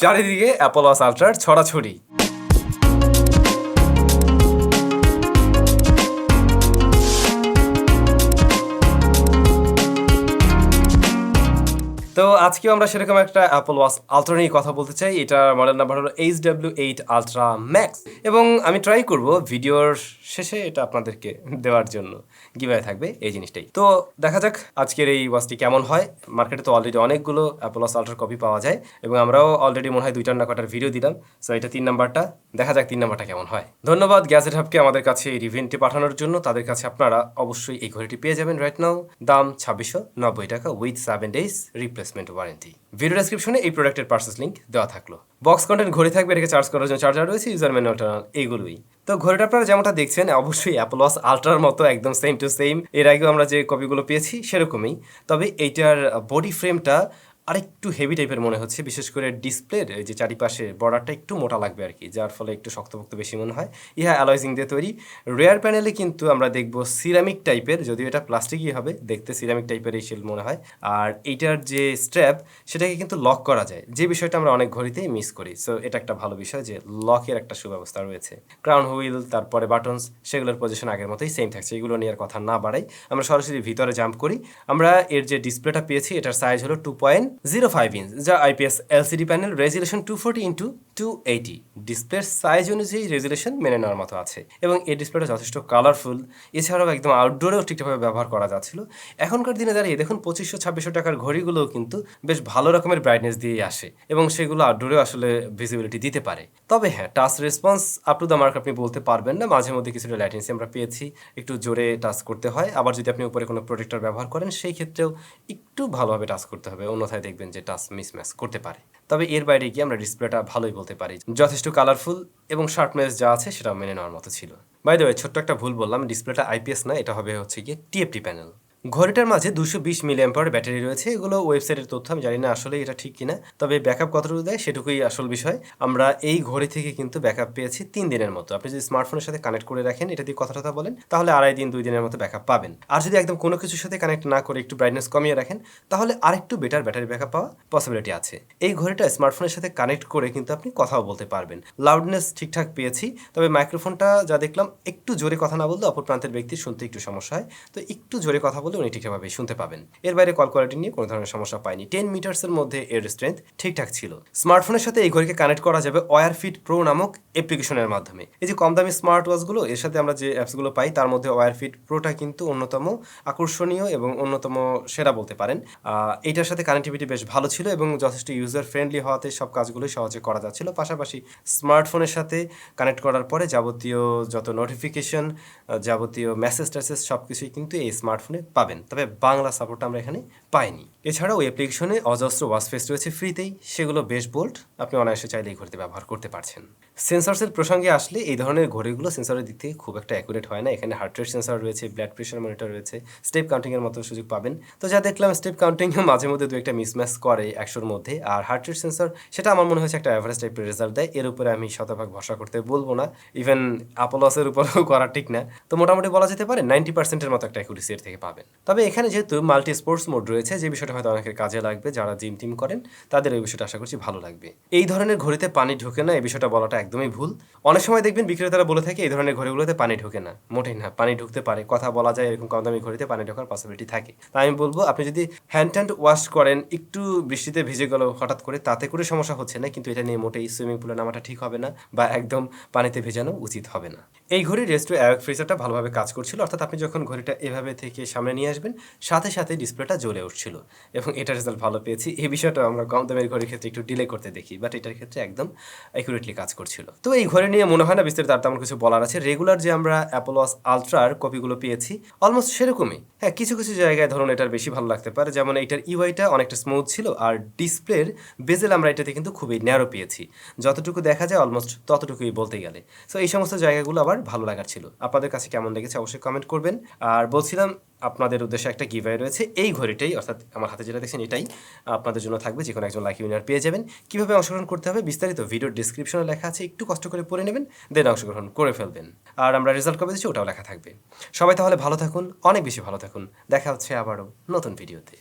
চারিদিকে Apple watch আল্ট্রার ছড়াছড়ি। তো আজকেও আমরা সেরকম একটা অ্যাপল ওয়াচ আল্ট্রা নিয়ে কথা বলতে চাই। এটার মডেল নাম্বার হলো HW8 আল্ট্রা ম্যাক্স এবং আমি ট্রাই করব ভিডিওর শেষে এটা আপনাদেরকে দেওয়ার জন্য গিভঅ্যাওয়ে থাকবে এই জিনিসটাই। তো দেখা যাক আজকের এই ওয়াচটি কেমন হয়। মার্কেটে তো অলরেডি অনেকগুলো অ্যাপল ওয়াচ আল্ট্রার কপি পাওয়া যায় এবং আমরাও অলরেডি মনে হয় 2টা না কটার ভিডিও দিলাম। সো এটা 3 নাম্বারটা, দেখা যাক 3 নাম্বারটা কেমন হয়। ধন্যবাদ গ্যাজেট হাবকে আমাদের কাছে এই রিভিউটি পাঠানোর জন্য। তাদের কাছে আপনারা অবশ্যই এই ঘড়িটি পেয়ে যাবেন রাইট নাও, দাম 2690 টাকা with 7 days replacement warranty. Video ডেসক্রিপশনে এই প্রোডাক্টের পারচেস লিংক দেওয়া থাকলো। বক্স কন্টেন্ট ঘড়ি থাকবে, এটাকে চার্জ করার জন্য চার্জার রয়েছে, ইউজার ম্যানুয়ালটা এইগুলোই। তো ঘড়িটা আপনারা যেমনটা দেখছেন অবশ্যই অ্যাপল ওয়াচ আল্ট্রার মতো একদম সেম টু সেম। এর আগেও আমরা যে কপিগুলো পেয়েছি সেরকমই, তবে এইটার বডি ফ্রেমটা আরেকটু হেভি টাইপের মনে হচ্ছে, বিশেষ করে ডিসপ্লের যে চারিপাশে বর্ডারটা একটু মোটা লাগবে আর কি, যার ফলে একটু শক্তপোক্ত বেশি মনে হয়। ইহা অ্যালয়জিং দিয়ে তৈরি। রেয়ার প্যানেলে কিন্তু আমরা দেখবো সিরামিক টাইপের, যদিও এটা প্লাস্টিকই হবে, দেখতে সিরামিক টাইপের এই শিল মনে হয়। আর এইটার যে স্ট্র্যাপ সেটাকে কিন্তু লক করা যায়, যে বিষয়টা আমরা অনেক ঘড়িতেই মিস করি। সো এটা একটা ভালো বিষয় যে লকের একটা সুব্যবস্থা রয়েছে। ক্রাউন হুইল, তারপরে বাটনস, সেগুলোর পজিশন আগের মতোই সেম থাকছে। এগুলো নিয়ে আর কথা না বাড়াই, আমরা সরাসরি ভিতরে জাম্প করি। আমরা এর যে ডিসপ্লেটা পেয়েছি এটার সাইজ হলো 2.05 ইঞ্চ, যা IPS LCD panel, resolution 240x280। ডিসপ্লের সাইজ অনুযায়ী রেজুলেশন মেনে নেওয়ার মতো আছে এবং এই ডিসপ্লেটা যথেষ্ট কালারফুল। এছাড়াও একদম আউটডোরেও ঠিকঠাকভাবে ব্যবহার করা যাচ্ছিল। এখনকার দিনে দাঁড়িয়ে দেখুন 2500-2600 টাকার ঘড়িগুলোও কিন্তু বেশ ভালো রকমের ব্রাইটনেস দিয়ে আসে এবং সেগুলো আউটডোরেও আসলে ভিজিবিলিটি দিতে পারে। তবে হ্যাঁ, touch response up to the mark আপনি বলতে পারবেন না, মাঝে মধ্যে কিছুটা ল্যাটেন্সি আমরা পেয়েছি, একটু জোরে টাচ করতে হয়। আবার যদি আপনি উপরে কোনো প্রোটেক্টর ব্যবহার করেন সেই ক্ষেত্রেও একটু ভালোভাবে টাচ করতে হবে, অন্যথায় দেখবেন যে টাচ মিসম্যাচ করতে পারে। তবে এর বাইরে গিয়ে আমরা ডিসপ্লেটা ভালোই বলতে পারি, যথেষ্ট কালারফুল এবং শার্পনেস যা আছে সেটাও মেনে নেওয়ার মতো ছিল। বাই দ্য ওয়ে, ছোট্ট একটা ভুল বললাম, ডিসপ্লেটা IPS না, এটা হবে হচ্ছে গিয়ে TFT প্যানেল। ঘড়িটার মাঝে 220 mAh ব্যাটারি রয়েছে। এগুলো ওয়েবসাইটের তথ্য, আমি জানি না আসলে এটা ঠিক কিনা, তবে ব্যাকআপ কতটুকু দেয় সেটুকুই আসল বিষয়। আমরা এই ঘড়ি থেকে কিন্তু ব্যাকআপ পেয়েছি 3 দিনের মতো। আপনি যদি স্মার্টফোনের সাথে কানেক্ট করে রাখেন, এটা দিয়ে কথা বলেন, তাহলে 2.5 দিন 2 দিনের মতো ব্যাকআপ পাবেন। আর যদি একদম কোনো কিছুর সাথে কানেক্ট না করে একটু ব্রাইটনেস কমিয়ে রাখেন, তাহলে আরেকটু বেটার ব্যাটারি ব্যাকআপ পাওয়া পসিবিলিটি আছে। এই ঘড়িটা স্মার্টফোনের সাথে কানেক্ট করে কিন্তু আপনি কথাও বলতে পারবেন। লাউডনেস ঠিকঠাক পেয়েছি, তবে মাইক্রোফোনটা যা দেখলাম একটু জোরে কথা না বললে অপর প্রান্তের ব্যক্তির শুনতে একটু সমস্যা হয়, তো একটু জোরে কথা বলে উনি ঠিকঠাকভাবে শুনতে পাবেন। এর বাইরে কল কোয়ালিটি নিয়ে কোনো ধরনের সমস্যা পাইনি। 10 মিটার্সের মধ্যে এর স্ট্রেংথ ঠিকঠাক ছিল। স্মার্টফোনের সাথে এই ঘড়িকে কানেক্ট করা যাবে ওয়্যারফিট প্রো নামক অ্যাপ্লিকেশনের মাধ্যমে। এই যে কম দামি স্মার্ট ওয়াচগুলো, এর সাথে আমরা যে অ্যাপসগুলো পাই তার মধ্যে ওয়্যারফিট প্রোটা কিন্তু অন্যতম আকর্ষণীয় এবং অন্যতম সেরা বলতে পারেন। এইটার সাথে কানেক্টিভিটি বেশ ভালো ছিল এবং যথেষ্ট ইউজার ফ্রেন্ডলি হওয়াতে সব কাজগুলোই সহজে করা যাচ্ছিল। পাশাপাশি স্মার্টফোনের সাথে কানেক্ট করার পরে যাবতীয় যত নোটিফিকেশন, যাবতীয় মেসেজ ট্যাসেজ সব কিছুই কিন্তু এই স্মার্টফোনে পাবেন, তবে বাংলা সাপোর্ট আমরা এখানে পাইনি। এছাড়াও এই অ্যাপ্লিকেশনে অজস্র ওয়াচ ফেস রয়েছে ফ্রিতেই, সেগুলো বেশ বোল্ড, আপনি অনায়াসে চাইলে এই ঘড়িতে ব্যবহার করতে পারছেন। সেন্সরসের প্রসঙ্গে আসলে এই ধরনের ঘড়িগুলো সেন্সরের দিক থেকে খুব একটা অ্যাকুরেট হয় না। এখানে হার্ট রেট সেন্সর রয়েছে, ব্লাড প্রেশার মনিটর রয়েছে, স্টেপ কাউন্টিংয়ের মতো সুযোগ পাবেন। তো যা দেখলাম স্টেপ কাউন্টিংও মাঝে মধ্যে 2-একটা মিসম্যাচ করে 100-র মধ্যে। আর হার্ট রেট সেন্সর সেটা আমার মনে হয়েছে একটা অ্যাভারেজ টাইপের রেজাল্ট দেয়। এর উপরে আমি শতভাগ ভরসা করতে বলবো না, ইভেন অ্যাপল ওয়াচের উপরেও করা ঠিক না। তো মোটামুটি বলা যেতে পারে 90%-এর মতো একটা অ্যাকুরেসি এর থেকে পাবেন। তবে এখানে যেহেতু মাল্টি স্পোর্টস মোড রয়েছে, যে বিষয়টা হয়তো অনেকের কাজে লাগবে, যারা জিম টিম করেন তাদের এই বিষয়টা আশা করছি ভালো লাগবে। এই ধরনের ঘড়িতে পানি ঢোকে না, এই বিষয়টা বলাটা একদমই ভুল। অনেক সময় দেখবেন বিক্রেতারা বলে থাকে এই ধরনের ঘড়িগুলোতে পানি ঢোকে না, মোটেই না, পানি ঢুকতে পারে। কথা বলা যায় এরকম কম দামি ঘড়িতে পানি ঢোকার পসিবিলিটি থাকে। তাই আমি বলবো আপনি যদি হ্যান্ড ওয়াশ করেন, একটু বৃষ্টিতে ভিজে গেল হঠাৎ করে, তাতে করে সমস্যা হচ্ছে না, কিন্তু এটা নিয়ে মোটেই সুইমিং পুলে নামাটা ঠিক হবে না বা একদম পানিতে ভেজানো উচিত হবে না। এই ঘড়ির রেস্ট অ্যাওয়েক ফ্রিজারটা ভালোভাবে কাজ করছিল, অর্থাৎ আপনি যখন ঘড়িটা এভাবে থেকে সামনে নিয়ে আসবেন সাথে সাথে ডিসপ্লেটা জ্বলে উঠছিল এবং এটা রেজাল্ট ভালো পেয়েছি। এই বিষয়টা আমরা কম দামের ঘড়ির ক্ষেত্রে একটু ডিলে করতে দেখি, বাট এটার ক্ষেত্রে একদম অ্যাকুরেটলি কাজ করছিল। তো এই ঘড়ি নিয়ে মনে হয় না বিস্তারিত আর তেমন কিছু বলার আছে। রেগুলার যে আমরা অ্যাপল ওয়াচ আলট্রার কপিগুলো পেয়েছি অলমোস্ট সেরকমই। হ্যাঁ, কিছু কিছু জায়গায় ধরুন এটার বেশি ভালো লাগতে পারে, যেমন এইটার ইউআইটা অনেকটা স্মুথ ছিল আর ডিসপ্লের বেজেল আমরা এটাতে কিন্তু খুবই ন্যারো পেয়েছি, যতটুকু দেখা যায় অলমোস্ট ততটুকুই বলতে গেলে। সো এই সমস্ত জায়গাগুলো আবার ভালো লাগার ছিল। আপনাদের কাছে কেমন লেগেছে অবশ্যই কমেন্ট করবেন। আর বলছিলাম আপনাদের উদ্দেশ্যে একটা গিভঅ্যাওয়ে রয়েছে, এই ঘড়িটাই অর্থাৎ আমার হাতে যেটা দেখছেন এটাই আপনাদের জন্য থাকবে, যে কোনো একজন লাকি উইনার পেয়ে যাবেন। কীভাবে অংশগ্রহণ করতে হবে বিস্তারিত ভিডিওর ডিসক্রিপশনে লেখা আছে, একটু কষ্ট করে পড়ে নেবেন, দেন অংশগ্রহণ করে ফেলবেন। আর আমরা রেজাল্ট কবে দিচ্ছি ওটাও লেখা থাকবে। সবাই তাহলে ভালো থাকুন, অনেক বেশি ভালো থাকুন। দেখা হচ্ছে আবারও নতুন ভিডিওতে।